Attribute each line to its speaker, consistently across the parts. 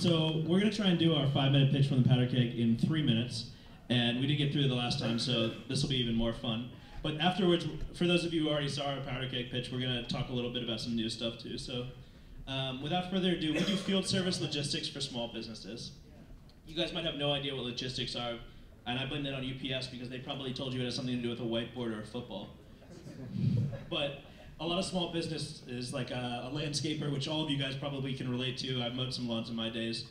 Speaker 1: So we're going to try and do our 5-minute pitch from the powder keg in 3 minutes. And we didn't get through it the last time, so this will be even more fun. But afterwards, for those of you who already saw our powder keg pitch, we're going to talk a little bit about some new stuff too. So without further ado, we do field service logistics for small businesses. You guys might have no idea what logistics are, and I blame that on UPS because they probably told you it has something to do with a whiteboard or a football. But a lot of small business is like a landscaper, which all of you guys probably can relate to. I've mowed some lawns in my days.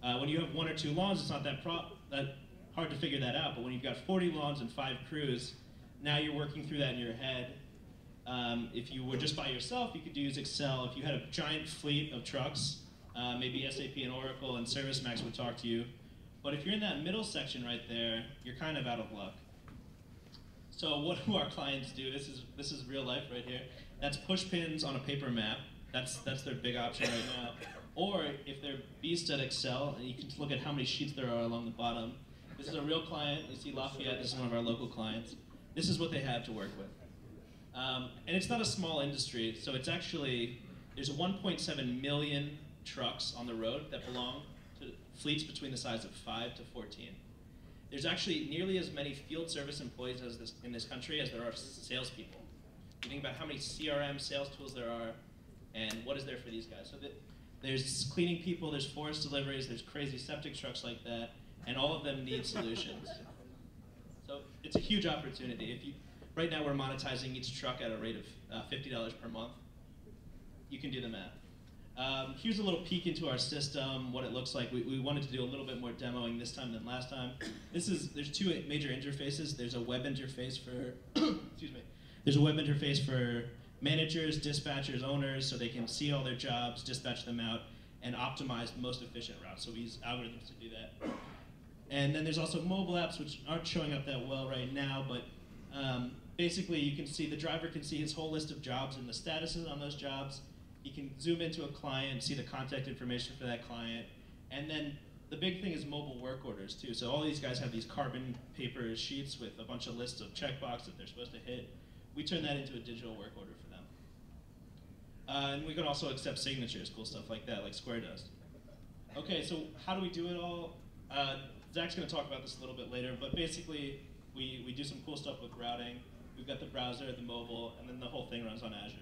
Speaker 1: When you have 1 or 2 lawns, it's not that hard to figure that out. But when you've got 40 lawns and 5 crews, now you're working through that in your head. If you were just by yourself, you could use Excel. If you had a giant fleet of trucks, maybe SAP and Oracle and ServiceMax would talk to you. But if you're in that middle section right there, you're kind of out of luck. So what do our clients do? This is real life right here. That's push pins on a paper map. That's their big option right now. Or if they're beast at Excel, and you can look at how many sheets there are along the bottom. This is a real client. You see Lafayette. This is one of our local clients. This is what they have to work with. And it's not a small industry. So it's actually, there's 1.7 million trucks on the road that belong to fleets between the size of 5 to 14. There's actually nearly as many field service employees in this country as there are salespeople. You think about how many CRM sales tools there are, and what is there for these guys. So there's cleaning people, there's forest deliveries, there's crazy septic trucks like that, and all of them need solutions. So it's a huge opportunity. Right now we're monetizing each truck at a rate of $50 per month. You can do the math. Here's a little peek into our system, what it looks like. We wanted to do a little bit more demoing this time than last time. There's 2 major interfaces. There's a web interface for, excuse me. There's a web interface for managers, dispatchers, owners, so they can see all their jobs, dispatch them out, and optimize the most efficient routes. So we use algorithms to do that. And then there's also mobile apps, which aren't showing up that well right now, but basically you can see, the driver can see his whole list of jobs and the statuses on those jobs. You can zoom into a client, see the contact information for that client, and then the big thing is mobile work orders too. So all these guys have these carbon paper sheets with a bunch of lists of checkbox that they're supposed to hit. We turn that into a digital work order for them. And we can also accept signatures, cool stuff like that, like Square does. Okay, so how do we do it all? Zach's going to talk about this a little bit later, but basically we do some cool stuff with routing. We've got the browser, the mobile, and then the whole thing runs on Azure.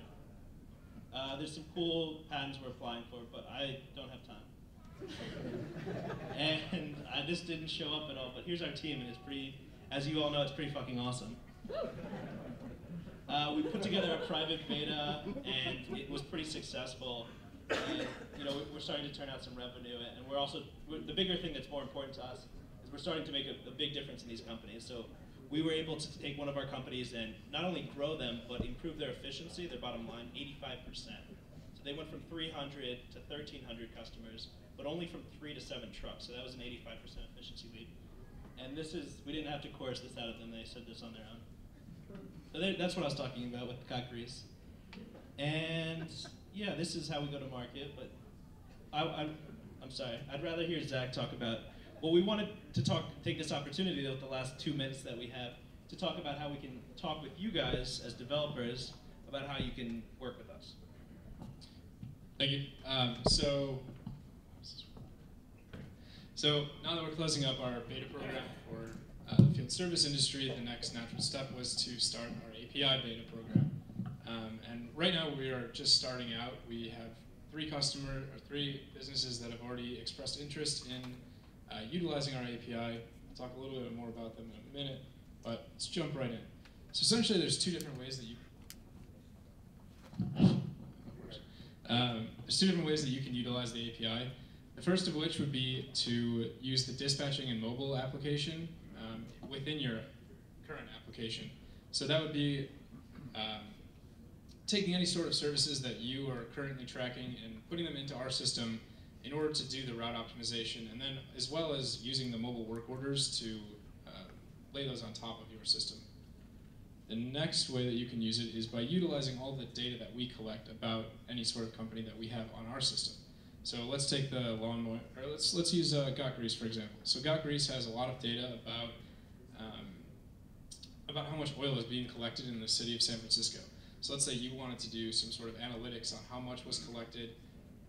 Speaker 1: There's some cool patents we're applying for, but I don't have time. And this didn't show up at all, but here's our team, and it's pretty, as you all know, it's pretty fucking awesome. We put together a private beta, and it was pretty successful. And we're starting to turn out some revenue, and the bigger thing that's more important to us is we're starting to make a big difference in these companies. So we were able to take one of our companies and not only grow them, but improve their efficiency, their bottom line, 85%. So they went from 300 to 1,300 customers, but only from 3 to 7 trucks. So that was an 85% efficiency lead. And we didn't have to chorus this out of them, they said this on their own. So that's what I was talking about with cock grease. And yeah, this is how we go to market, but I'm sorry, I'd rather hear Zach talk about, well, we wanted to take this opportunity with the last 2 minutes that we have to talk about how we can talk with you guys as developers about how you can work with us.
Speaker 2: Thank you. So now that we're closing up our beta program for the field service industry, the next natural step was to start our API beta program. And right now we are just starting out. We have 3 businesses that have already expressed interest in utilizing our API. I'll talk a little bit more about them in a minute, but let's jump right in. So essentially there's 2 different ways that you can utilize the API. The first of which would be to use the dispatching and mobile application within your current application. So that would be taking any sort of services that you are currently tracking and putting them into our system in order to do the route optimization, and then as well as using the mobile work orders to lay those on top of your system. The next way that you can use it is by utilizing all the data that we collect about any sort of company that we have on our system. So let's take the lawnmower, or let's use Got Grease for example. So Got Grease has a lot of data about how much oil is being collected in the city of San Francisco. So let's say you wanted to do some sort of analytics on how much was collected,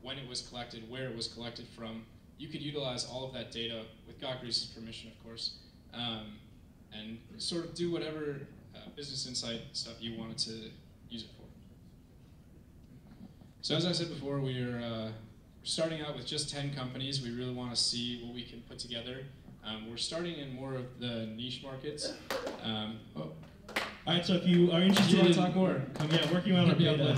Speaker 2: when it was collected, where it was collected from, you could utilize all of that data with Gokree's permission, of course, and sort of do whatever business insight stuff you wanted to use it for. So as I said before, we're starting out with just 10 companies. We really want to see what we can put together. We're starting in more of the niche markets.
Speaker 1: All right, so if you are interested
Speaker 2: you want
Speaker 1: in
Speaker 2: to talk more,
Speaker 1: working on our beta,